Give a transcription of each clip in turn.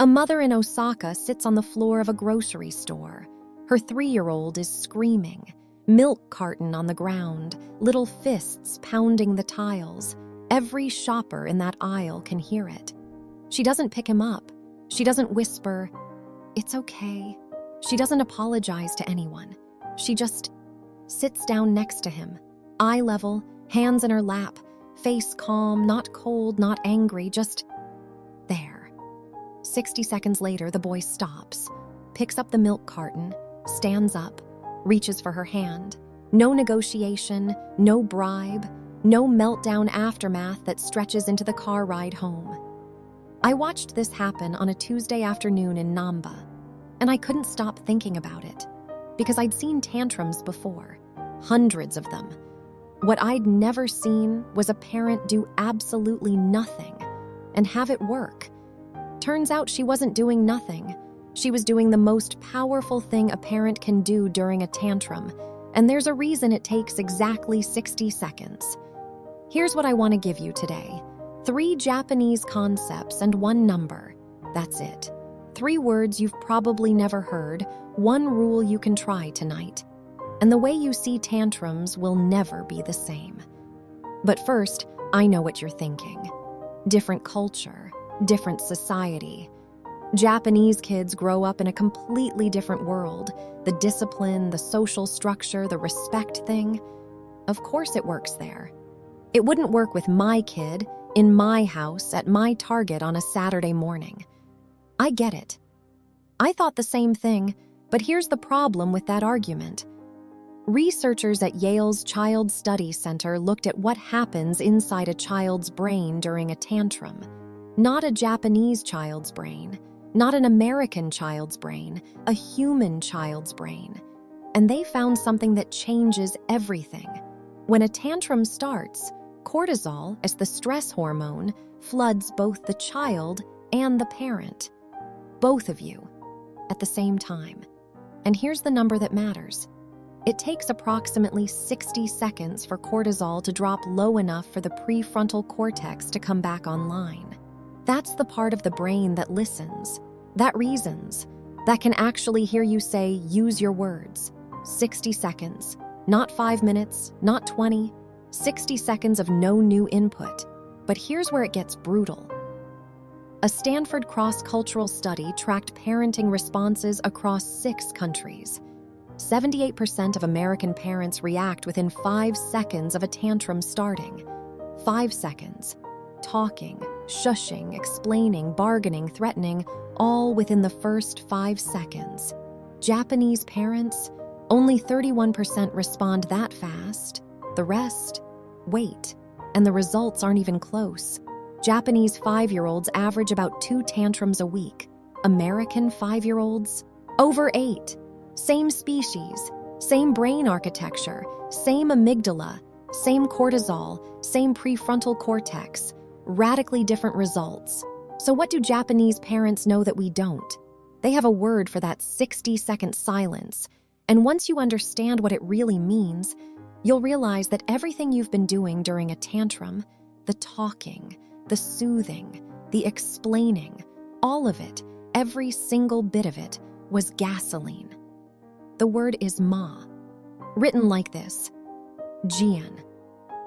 A mother in Osaka sits on the floor of a grocery store. Her 3-year-old is screaming. Milk carton on the ground, little fists pounding the tiles. Every shopper in that aisle can hear it. She doesn't pick him up. She doesn't whisper, "It's okay." She doesn't apologize to anyone. She just sits down next to him, eye level, hands in her lap, face calm, not cold, not angry, just there. 60 seconds later, the boy stops, picks up the milk carton, stands up, reaches for her hand. No negotiation, no bribe, no meltdown aftermath that stretches into the car ride home. I watched this happen on a Tuesday afternoon in Namba, and I couldn't stop thinking about it, because I'd seen tantrums before, hundreds of them. What I'd never seen was a parent do absolutely nothing and have it work. Turns out she wasn't doing nothing. She was doing the most powerful thing a parent can do during a tantrum, and there's a reason it takes exactly 60 seconds. Here's what I want to give you today. 3 Japanese concepts and 1 number. That's it. 3 words you've probably never heard, 1 rule you can try tonight. And the way you see tantrums will never be the same. But first, I know what you're thinking. Different culture, different society. Japanese kids grow up in a completely different world. The discipline, the social structure, the respect thing. Of course it works there. It wouldn't work with my kid, in my house, at my Target on a Saturday morning. I get it. I thought the same thing, but here's the problem with that argument. Researchers at Yale's Child Study Center looked at what happens inside a child's brain during a tantrum. Not a Japanese child's brain, not an American child's brain, a human child's brain. And they found something that changes everything. When a tantrum starts, cortisol, as the stress hormone, floods both the child and the parent. Both of you, at the same time. And here's the number that matters. It takes approximately 60 seconds for cortisol to drop low enough for the prefrontal cortex to come back online. That's the part of the brain that listens, that reasons, that can actually hear you say, use your words. 60 seconds, not 5 minutes, not 20, 60 seconds of no new input. But here's where it gets brutal. A Stanford cross-cultural study tracked parenting responses across 6 countries. 78% of American parents react within 5 seconds of a tantrum starting. 5 seconds. Talking, shushing, explaining, bargaining, threatening, all within the first 5 seconds. Japanese parents, only 31% respond that fast. The rest, wait, and the results aren't even close. Japanese 5-year-olds average about 2 tantrums a week. American 5-year-olds, over 8. Same species, same brain architecture, same amygdala, same cortisol, same prefrontal cortex. Radically different results. So what do Japanese parents know that we don't? They have a word for that 60-second silence. And once you understand what it really means, you'll realize that everything you've been doing during a tantrum, the talking, the soothing, the explaining, all of it, every single bit of it, was gasoline. The word is ma, written like this: Jian.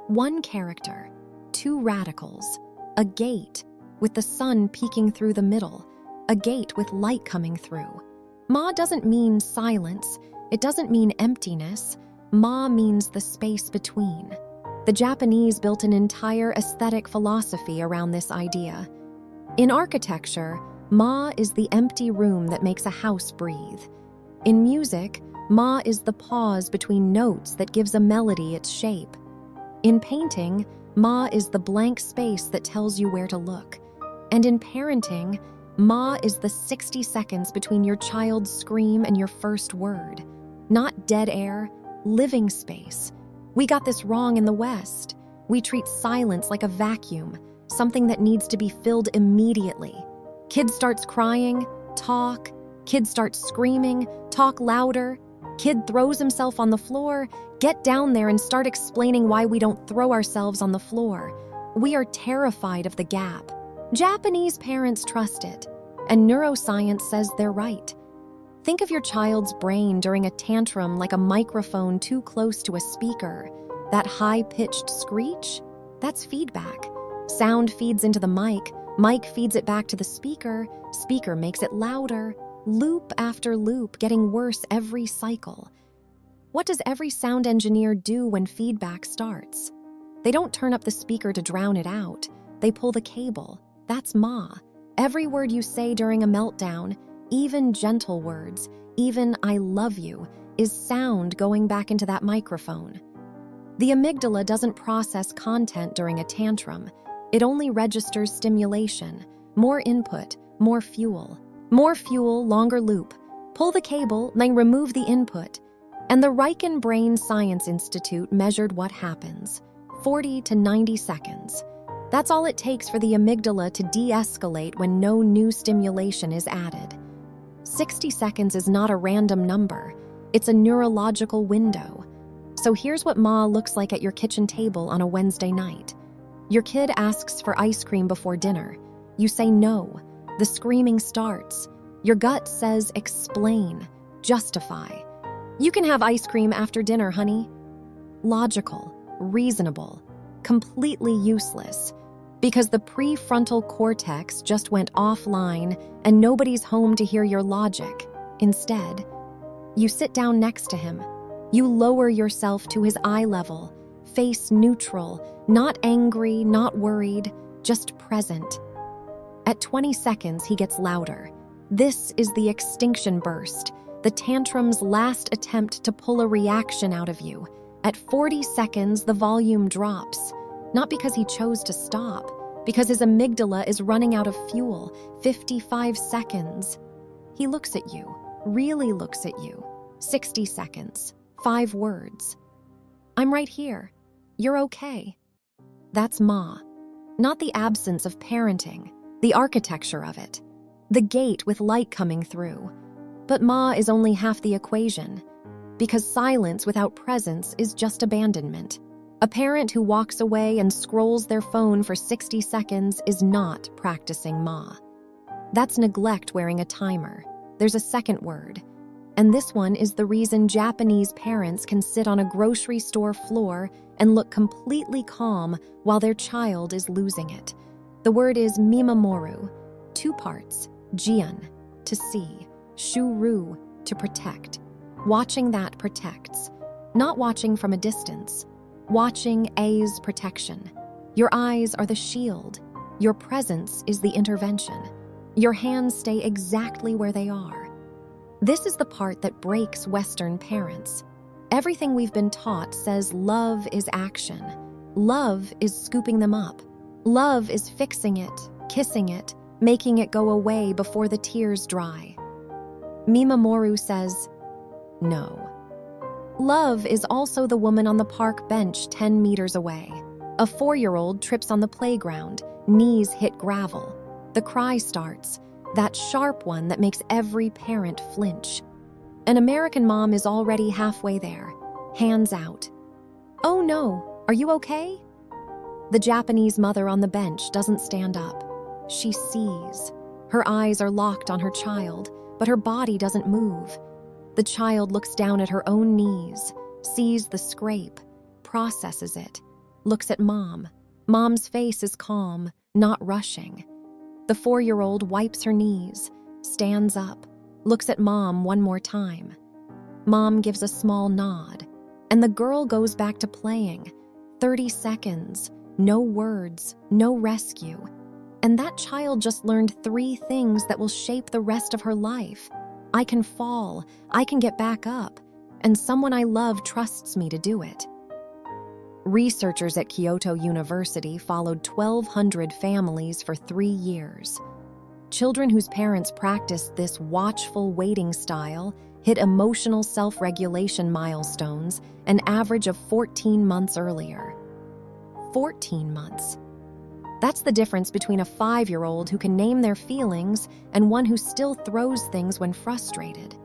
1 character, 2 radicals, a gate with the sun peeking through the middle, a gate with light coming through. Ma doesn't mean silence, it doesn't mean emptiness. Ma means the space between. The Japanese built an entire aesthetic philosophy around this idea. In architecture, ma is the empty room that makes a house breathe. In music, ma is the pause between notes that gives a melody its shape. In painting, ma is the blank space that tells you where to look. And in parenting, ma is the 60 seconds between your child's scream and your first word. Not dead air, living space. We got this wrong in the West. We treat silence like a vacuum, something that needs to be filled immediately. Kid starts crying, talk. Kid starts screaming, talk louder. Kid throws himself on the floor, get down there and start explaining why we don't throw ourselves on the floor. We are terrified of the gap. Japanese parents trust it. and neuroscience says they're right. Think of your child's brain during a tantrum like a microphone too close to a speaker. That high-pitched screech? That's feedback. Sound feeds into the mic feeds it back to the speaker makes it louder, loop after loop, getting worse every cycle. What does every sound engineer do when feedback starts? They don't turn up the speaker to drown it out. They pull the cable. That's Ma. Every word you say during a meltdown, even gentle words, even I love you, is sound going back into that microphone. The amygdala doesn't process content during a tantrum. It only registers stimulation. More input, more fuel. More fuel, longer loop. Pull the cable, then remove the input. And the Riken Brain Science Institute measured what happens. 40 to 90 seconds. That's all it takes for the amygdala to de-escalate when no new stimulation is added. 60 seconds is not a random number. It's a neurological window. So here's what Ma looks like at your kitchen table on a Wednesday night. Your kid asks for ice cream before dinner. You say no. The screaming starts. Your gut says explain, justify. You can have ice cream after dinner, honey. Logical, reasonable, completely useless. Because the prefrontal cortex just went offline and nobody's home to hear your logic. Instead, you sit down next to him. You lower yourself to his eye level, face neutral, not angry, not worried, just present. At 20 seconds, he gets louder. This is the extinction burst, the tantrum's last attempt to pull a reaction out of you. At 40 seconds, the volume drops. Not because he chose to stop, because his amygdala is running out of fuel. 55 seconds. He looks at you, really looks at you. 60 seconds. 5 words. I'm right here. You're okay. That's Ma. Not the absence of parenting, the architecture of it. The gate with light coming through. But Ma is only half the equation. Because silence without presence is just abandonment. A parent who walks away and scrolls their phone for 60 seconds is not practicing Ma. That's neglect wearing a timer. There's a second word. And this one is the reason Japanese parents can sit on a grocery store floor and look completely calm while their child is losing it. The word is Mimamoru. 2 parts. Jian, to see. Shuru, to protect. Watching that protects. Not watching from a distance. Watching A's protection. Your eyes are the shield. Your presence is the intervention. Your hands stay exactly where they are. This is the part that breaks Western parents. Everything we've been taught says love is action. Love is scooping them up. Love is fixing it, kissing it, making it go away before the tears dry. Mimamoru says, no. Love is also the woman on the park bench 10 meters away. A 4-year-old trips on the playground, knees hit gravel. The cry starts, that sharp one that makes every parent flinch. An American mom is already halfway there, hands out. Oh no, are you okay? The Japanese mother on the bench doesn't stand up. She sees. Her eyes are locked on her child, but her body doesn't move. The child looks down at her own knees, sees the scrape, processes it, looks at Mom. Mom's face is calm, not rushing. The 4-year-old wipes her knees, stands up, looks at Mom one more time. Mom gives a small nod, and the girl goes back to playing. 30 seconds, no words, no rescue. And that child just learned 3 things that will shape the rest of her life. I can fall, I can get back up, and someone I love trusts me to do it. Researchers at Kyoto University followed 1,200 families for 3 years. Children whose parents practiced this watchful waiting style hit emotional self-regulation milestones an average of 14 months earlier. 14 months. That's the difference between a 5-year-old who can name their feelings and one who still throws things when frustrated.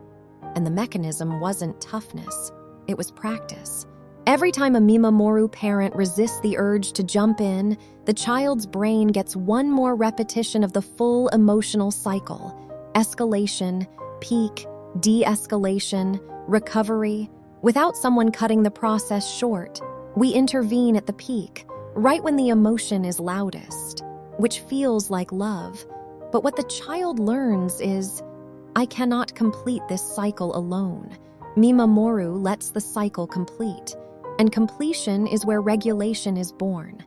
And the mechanism wasn't toughness, it was practice. Every time a Mimamoru parent resists the urge to jump in, the child's brain gets one more repetition of the full emotional cycle: escalation, peak, de-escalation, recovery. Without someone cutting the process short, we intervene at the peak, right when the emotion is loudest, which feels like love. But what the child learns is, I cannot complete this cycle alone. Mimamoru lets the cycle complete, and completion is where regulation is born.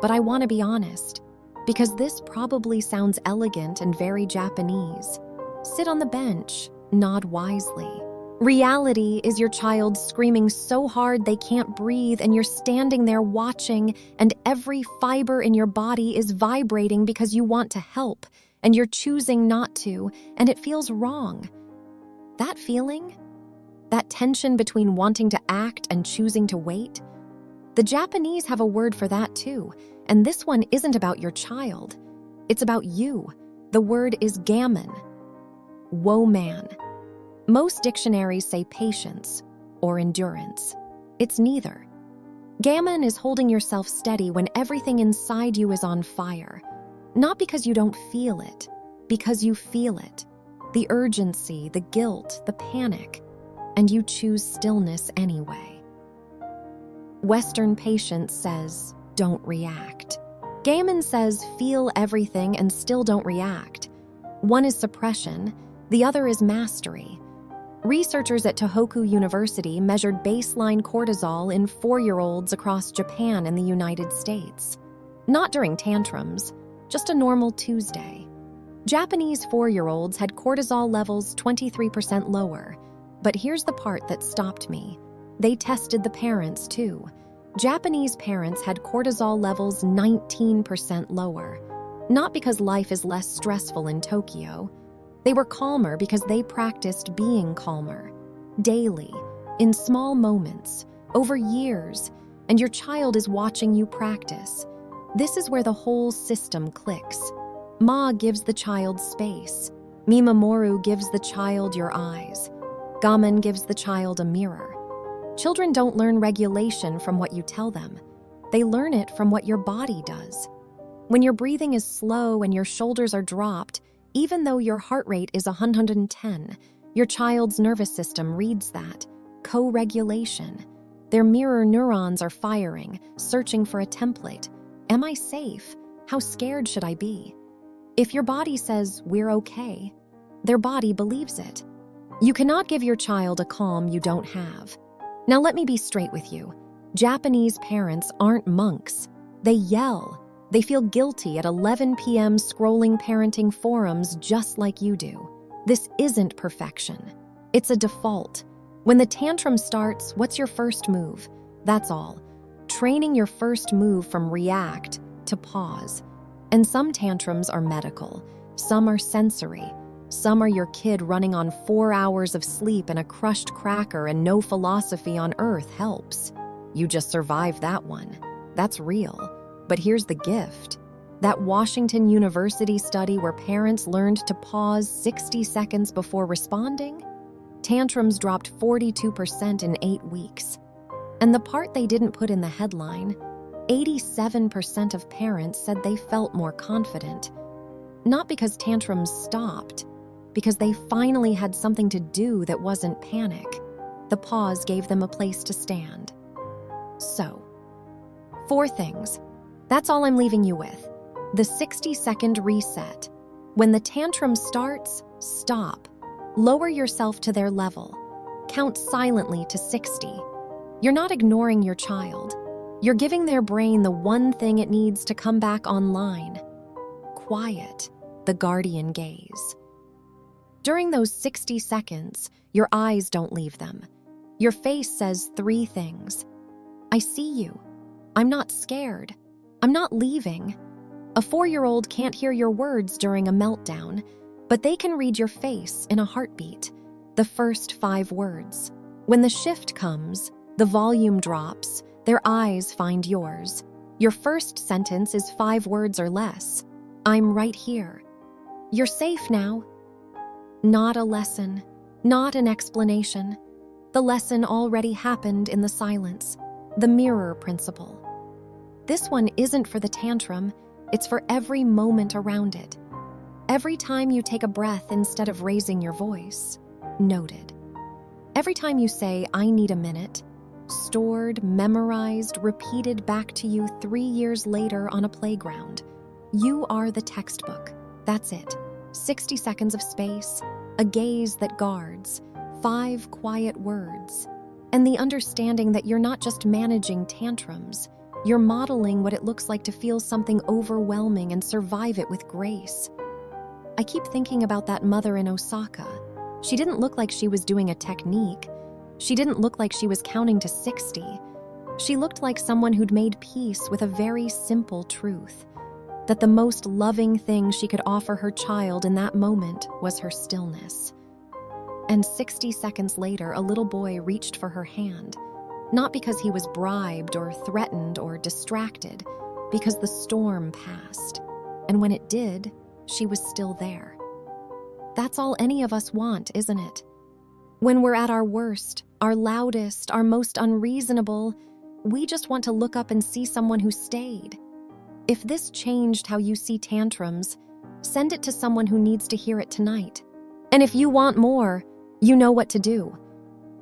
But I want to be honest, because this probably sounds elegant and very Japanese. Sit on the bench, nod wisely. Reality is your child screaming so hard they can't breathe, and you're standing there watching, and every fiber in your body is vibrating because you want to help, and you're choosing not to, and it feels wrong. That feeling? That tension between wanting to act and choosing to wait? The Japanese have a word for that too, and this one isn't about your child. It's about you. The word is gaman. Woe man. Most dictionaries say patience or endurance. It's neither. Gaman is holding yourself steady when everything inside you is on fire. Not because you don't feel it, because you feel it. The urgency, the guilt, the panic, and you choose stillness anyway. Western patience says, don't react. Gaman says, feel everything and still don't react. One is suppression, the other is mastery. Researchers at Tohoku University measured baseline cortisol in 4-year-olds across Japan and the United States. Not during tantrums, just a normal Tuesday. Japanese 4-year-olds had cortisol levels 23% lower. But here's the part that stopped me. They tested the parents too. Japanese parents had cortisol levels 19% lower. Not because life is less stressful in Tokyo. They were calmer because they practiced being calmer. Daily, in small moments, over years, and your child is watching you practice. This is where the whole system clicks. Ma gives the child space. Mimamoru gives the child your eyes. Gaman gives the child a mirror. Children don't learn regulation from what you tell them. They learn it from what your body does. When your breathing is slow and your shoulders are dropped, even though your heart rate is 110, your child's nervous system reads that. Co-regulation. Their mirror neurons are firing, searching for a template. Am I safe? How scared should I be? If your body says, we're okay, their body believes it. You cannot give your child a calm you don't have. Now let me be straight with you. Japanese parents aren't monks. They yell. They feel guilty at 11 p.m. scrolling parenting forums just like you do. This isn't perfection. It's a default. When the tantrum starts, what's your first move? That's all. Training your first move from react to pause. And some tantrums are medical. Some are sensory. Some are your kid running on 4 hours of sleep and a crushed cracker, and no philosophy on earth helps. You just survived that one. That's real. But here's the gift. That Washington University study where parents learned to pause 60 seconds before responding? Tantrums dropped 42% in 8 weeks. And the part they didn't put in the headline, 87% of parents said they felt more confident. Not because tantrums stopped, because they finally had something to do that wasn't panic. The pause gave them a place to stand. So, 4 things. That's all I'm leaving you with. The 60-second reset. When the tantrum starts, stop. Lower yourself to their level. Count silently to 60. You're not ignoring your child. You're giving their brain the one thing it needs to come back online. Quiet, the guardian gaze. During those 60 seconds, your eyes don't leave them. Your face says 3 things. I see you. I'm not scared. I'm not leaving. A 4-year-old can't hear your words during a meltdown, but they can read your face in a heartbeat. The first 5 words. When the shift comes, the volume drops, their eyes find yours. Your first sentence is 5 words or less. I'm right here. You're safe now. Not a lesson, not an explanation. The lesson already happened in the silence. the mirror principle. This one isn't for the tantrum, it's for every moment around it. Every time you take a breath instead of raising your voice, noted. Every time you say, "I need a minute," stored, memorized, repeated back to you 3 years later on a playground. You are the textbook. That's it. 60 seconds of space, a gaze that guards, 5 quiet words, and the understanding that you're not just managing tantrums, you're modeling what it looks like to feel something overwhelming and survive it with grace. I keep thinking about that mother in Osaka. She didn't look like she was doing a technique. She didn't look like she was counting to 60. She looked like someone who'd made peace with a very simple truth, that the most loving thing she could offer her child in that moment was her stillness. And 60 seconds later, a little boy reached for her hand, not because he was bribed or threatened or distracted, because the storm passed. And when it did, she was still there. That's all any of us want, isn't it? When we're at our worst, our loudest, our most unreasonable, we just want to look up and see someone who stayed. If this changed how you see tantrums, send it to someone who needs to hear it tonight. And if you want more, you know what to do.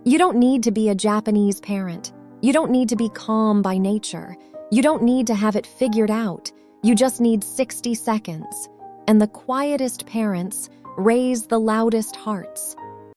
You don't need to be a Japanese parent. You don't need to be calm by nature. You don't need to have it figured out. You just need 60 seconds. And the quietest parents raise the loudest hearts.